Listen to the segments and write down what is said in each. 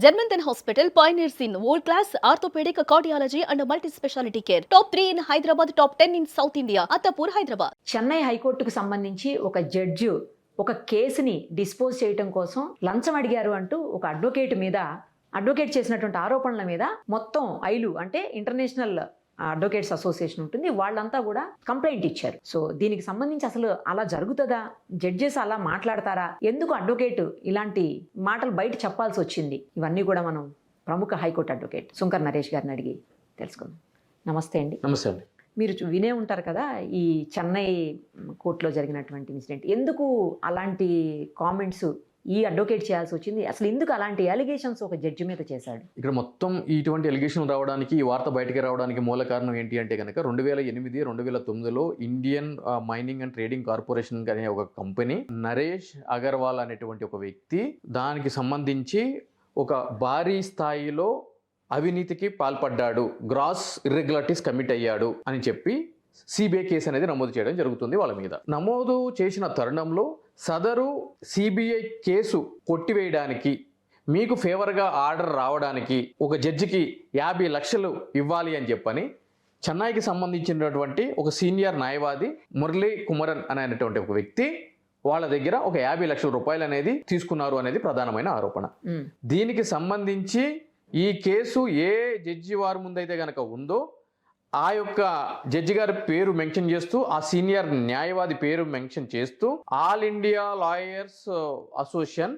Germanton Hospital pioneers in world-class orthopedic, cardiology and multi-specialty care. Top 3 in Hyderabad, top 10 in South India. Attapur, Hyderabad. Chennai హైకోర్టుకు సంబంధించి ఒక judge ఒక కేసుని dispose చేయడం కోసం లంచం అడిగారు అంటూ ఒక అడ్వకేట్ చేసినటువంటి ఆరోపణల మీద మొత్తం ఐలు అంటే ఇంటర్నేషనల్ అడ్వకేట్స్ అసోసియేషన్ ఉంటుంది, వాళ్ళంతా కూడా కంప్లైంట్ ఇచ్చారు. సో దీనికి సంబంధించి అసలు అలా జరుగుతుందా, జడ్జెస్ అలా మాట్లాడతారా, ఎందుకు అడ్వకేట్ ఇలాంటి మాటలు బయట చెప్పాల్సి వచ్చింది, ఇవన్నీ కూడా మనం ప్రముఖ హైకోర్టు అడ్వకేట్ సుంకర్ నరేష్ గారిని అడిగి తెలుసుకుందాం. నమస్తే అండి. నమస్తే అండి. మీరు వినే ఉంటారు కదా ఈ చెన్నై కోర్టులో జరిగినటువంటి ఇన్సిడెంట్, ఎందుకు అలాంటి కామెంట్స్ ఈ అడ్వకేట్ చేయాల్సి వచ్చింది, అసలు ఎందుకు అలాంటి అలిగేషన్స్ ఒక జడ్జి మీద చేశాడు? ఇక్కడ మొత్తం ఇటువంటి ఎలిగేషన్ రావడానికి, ఈ వార్త బయటకి రావడానికి మూల కారణం ఏంటి అంటే కనుక 2008, 2009లో Indian mining and trading corporation అనే ఒక కంపెనీ, నరేష్ అగర్వాల్ అనేటువంటి ఒక వ్యక్తి దానికి సంబంధించి ఒక భారీ స్థాయిలో అవినీతికి పాల్పడ్డాడు, గ్రాస్ ఇర్రెగ్యులారిటీస్ కమిట్ అయ్యాడు అని చెప్పి సిబిఐ కేసు అనేది నమోదు చేయడం జరుగుతుంది. వాళ్ళ మీద నమోదు చేసిన తరుణంలో సదరు సిబిఐ కేసు కొట్టివేయడానికి, మీకు ఫేవర్గా ఆర్డర్ రావడానికి ఒక జడ్జికి 50 లక్షలు ఇవ్వాలి అని చెప్పని చెన్నైకి సంబంధించినటువంటి ఒక సీనియర్ న్యాయవాది మురళీ కుమరన్ అనేటువంటి ఒక వ్యక్తి వాళ్ళ దగ్గర ఒక 50 లక్షల రూపాయలు అనేది తీసుకున్నారు అనేది ప్రధానమైన ఆరోపణ. దీనికి సంబంధించి ఈ కేసు ఏ జడ్జి వారి ముందైతే కనుక ఉందో ఆ యొక్క జడ్జి గారి పేరు మెన్షన్ చేస్తూ, ఆ సీనియర్ న్యాయవాది పేరు మెన్షన్ చేస్తూ all India lawyers association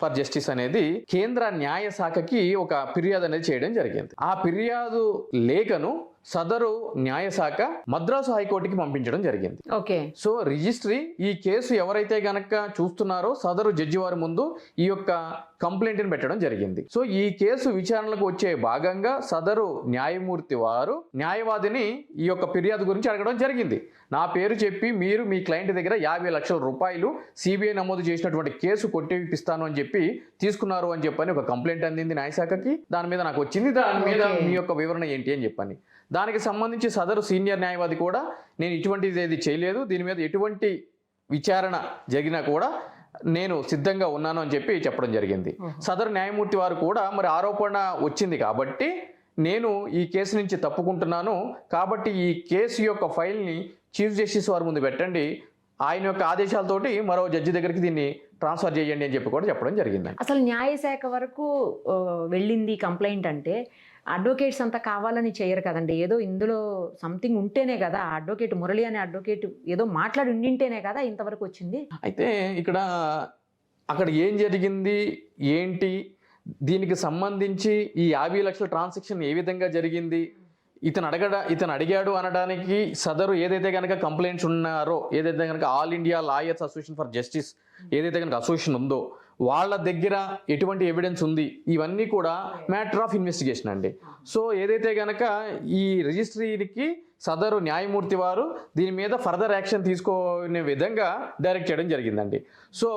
for justice అనేది కేంద్ర న్యాయ శాఖకి ఒక ఫిర్యాదు అనేది చేయడం జరిగింది. ఆ ఫిర్యాదు లేఖను సదరు న్యాయశాఖ మద్రాసు హైకోర్టుకి పంపించడం జరిగింది. ఓకే. సో రిజిస్ట్రీ ఈ కేసు ఎవరైతే గనక చూస్తున్నారో సదరు జడ్జి వారి ముందు ఈ యొక్క కంప్లైంట్ని పెట్టడం జరిగింది. సో ఈ కేసు విచారణకు వచ్చే భాగంగా సదరు న్యాయమూర్తి వారు న్యాయవాదిని ఈ యొక్క ఫిర్యాదు గురించి అడగడం జరిగింది. నా పేరు చెప్పి మీరు మీ క్లయింట్ దగ్గర 50 లక్షల రూపాయలు సిబిఐ నమోదు చేసినటువంటి కేసు కొట్టిపిస్తాను అని చెప్పి తీసుకున్నారు అని చెప్పని ఒక కంప్లైంట్ అందింది న్యాయశాఖకి. దాని మీద నాకు వచ్చింది, దాని మీద మీ యొక్క వివరణ ఏంటి అని చెప్పని. దానికి సంబంధించి సదరు సీనియర్ న్యాయవాది కూడా నేను ఇటువంటిది ఏది చేయలేదు, దీని మీద ఎటువంటి విచారణ జరిగినా కూడా నేను సిద్ధంగా ఉన్నాను అని చెప్పి చెప్పడం జరిగింది. సదరు న్యాయమూర్తి వారు కూడా మరి ఆరోపణ వచ్చింది కాబట్టి నేను ఈ కేసు నుంచి తప్పుకుంటున్నాను, కాబట్టి ఈ కేసు యొక్క ఫైల్ని చీఫ్ జస్టిస్ వారి ముందు పెట్టండి, ఆయన యొక్క ఆదేశాలతోటి మరో జడ్జి దగ్గరికి దీన్ని ట్రాన్స్ఫర్ చేయండి అని చెప్పి కూడా చెప్పడం జరిగింది. అసలు న్యాయశాఖ వరకు వెళ్ళింది కంప్లైంట్ అంటే అడ్వకేట్స్ అంతా కావాలని చేయరు కదండి, ఏదో ఇందులో సంథింగ్ ఉంటేనే కదా, అడ్వకేట్ మురళి అనే అడ్వకేట్ ఏదో మాట్లాడి ఉండింటేనే కదా ఇంతవరకు వచ్చింది. అయితే ఇక్కడ అక్కడ ఏం జరిగింది ఏంటి, దీనికి సంబంధించి ఈ 50 లక్షల ట్రాన్సాక్షన్ ఏ విధంగా జరిగింది, ఇతను అడిగాడు అనడానికి సదరు ఏదైతే కనుక కంప్లైంట్స్ ఉన్నారో, ఏదైతే కనుక all India lawyers association for justice ఏదైతే కనుక అసోసియేషన్ ఉందో వాళ్ళ దగ్గర ఎటువంటి ఎవిడెన్స్ ఉంది, ఇవన్నీ కూడా మ్యాటర్ ఆఫ్ ఇన్వెస్టిగేషన్ అండి. సో ఏదైతే కనుక ఈ రిజిస్ట్రీకి సదరు న్యాయమూర్తి వారు దీని మీద ఫర్దర్ యాక్షన్ తీసుకునే విధంగా డైరెక్ట్ చేయడం జరిగిందండి. సో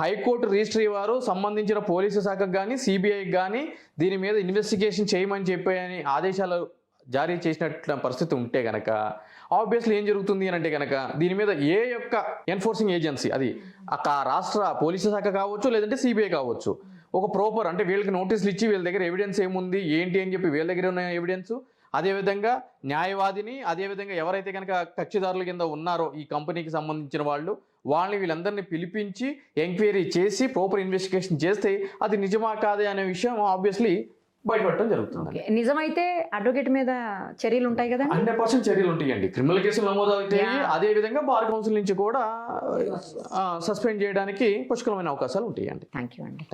హైకోర్టు రిజిస్ట్రీ వారు సంబంధించిన పోలీసు శాఖకు కానీ సిబిఐకి కానీ దీని మీద ఇన్వెస్టిగేషన్ చేయమని చెప్పని ఆదేశాలు జారీ చేసినట్ల పరిస్థితి ఉంటే కనుక ఆబ్వియస్లీ ఏం జరుగుతుంది అని అంటే కనుక దీని మీద ఏ యొక్క ఎన్ఫోర్సింగ్ ఏజెన్సీ, అది రాష్ట్ర పోలీసు శాఖ కావచ్చు లేదంటే సిబిఐ కావచ్చు, ఒక ప్రాపర్ అంటే వీళ్ళకి నోటీసులు ఇచ్చి వీళ్ళ దగ్గర ఎవిడెన్స్ ఏముంది ఏంటి అని చెప్పి వీళ్ళ దగ్గర ఉన్న ఎవిడెన్స్, అదేవిధంగా న్యాయవాదిని, అదేవిధంగా ఎవరైతే కనుక కక్షిదారుల కింద ఉన్నారో ఈ కంపెనీకి సంబంధించిన వాళ్ళని వీళ్ళందరినీ పిలిపించి ఎంక్వైరీ చేసి ప్రాపర్ ఇన్వెస్టిగేషన్ చేస్తే అది నిజమా కాదే అనే విషయం ఆబ్వియస్లీ బయటపడటం జరుగుతుంది. నిజమైతే అడ్వకేట్ మీద చర్యలు ఉంటాయి కదా, 100% చర్యలు ఉంటాయండి. క్రిమినల్ కేసులు నమోదు అవుతాయి, అదే విధంగా బార్ కౌన్సిల్ నుంచి కూడా సస్పెండ్ చేయడానికి పుష్కలమైన అవకాశాలు ఉంటాయండి. థ్యాంక్ యూ అండి.